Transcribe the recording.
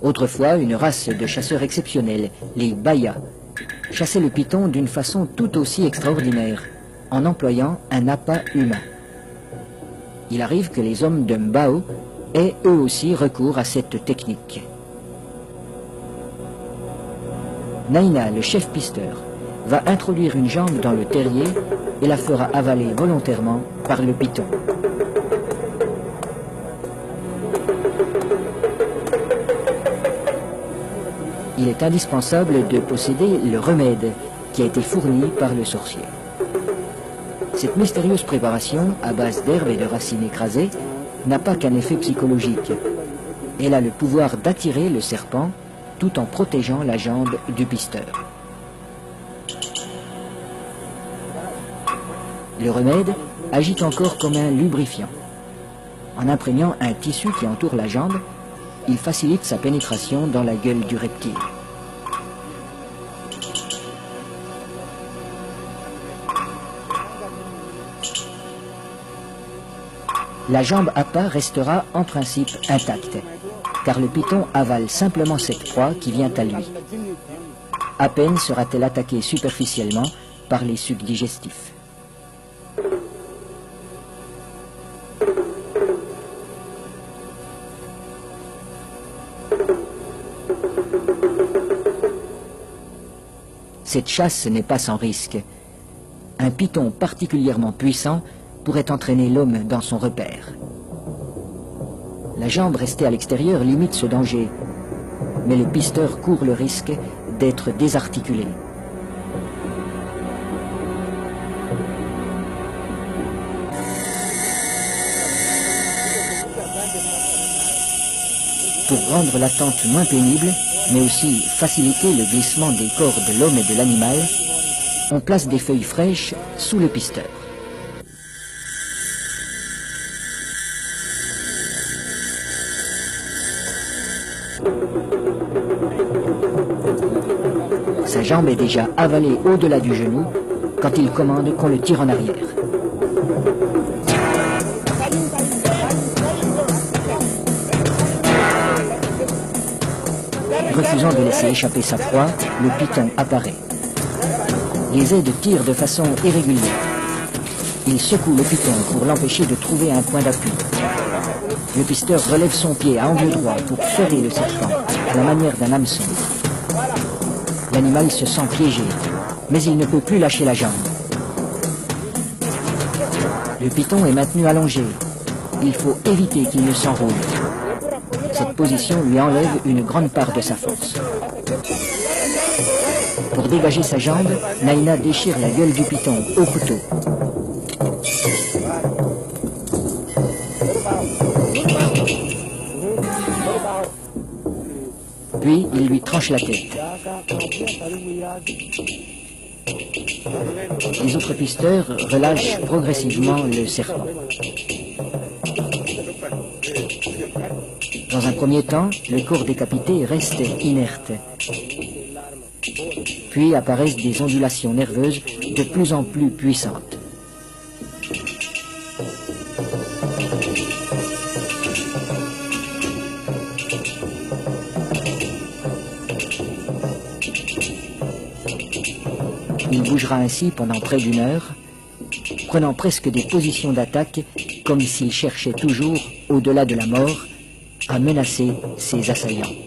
Autrefois, une race de chasseurs exceptionnels, les Bayas, chassaient le python d'une façon tout aussi extraordinaire, en employant un appât humain. Il arrive que les hommes de Mbao aient eux aussi recours à cette technique. Naina, le chef pisteur, va introduire une jambe dans le terrier et la fera avaler volontairement par le python. Il est indispensable de posséder le remède qui a été fourni par le sorcier. Cette mystérieuse préparation, à base d'herbes et de racines écrasées, n'a pas qu'un effet psychologique. Elle a le pouvoir d'attirer le serpent tout en protégeant la jambe du pisteur. Le remède agit encore comme un lubrifiant. En imprégnant un tissu qui entoure la jambe, il facilite sa pénétration dans la gueule du reptile. La jambe appât restera en principe intacte, car le python avale simplement cette proie qui vient à lui. À peine sera-t-elle attaquée superficiellement par les sucs digestifs. Cette chasse n'est pas sans risque. Un python particulièrement puissant pourrait entraîner l'homme dans son repère. La jambe restée à l'extérieur limite ce danger, mais le pisteur court le risque d'être désarticulé. Pour rendre l'attente moins pénible, mais aussi faciliter le glissement des corps de l'homme et de l'animal, on place des feuilles fraîches sous le pisteur. Sa jambe est déjà avalée au-delà du genou quand il commande qu'on le tire en arrière. Refusant de laisser échapper sa proie, le python apparaît. Les aides tirent de façon irrégulière. Il secoue le python pour l'empêcher de trouver un point d'appui. Le pisteur relève son pied à angle droit pour ferrer le serpent, à la manière d'un hameçon. L'animal se sent piégé, mais il ne peut plus lâcher la jambe. Le python est maintenu allongé. Il faut éviter qu'il ne s'enroule. Cette position lui enlève une grande part de sa force. Pour dégager sa jambe, Naina déchire la gueule du python au couteau. Puis, il lui tranche la tête. Les autres pisteurs relâchent progressivement le serpent. Dans un premier temps, le corps décapité reste inerte. Puis apparaissent des ondulations nerveuses de plus en plus puissantes. Il bougera ainsi pendant près d'une heure, prenant presque des positions d'attaque comme s'il cherchait toujours, au-delà de la mort, à menacer ses assaillants.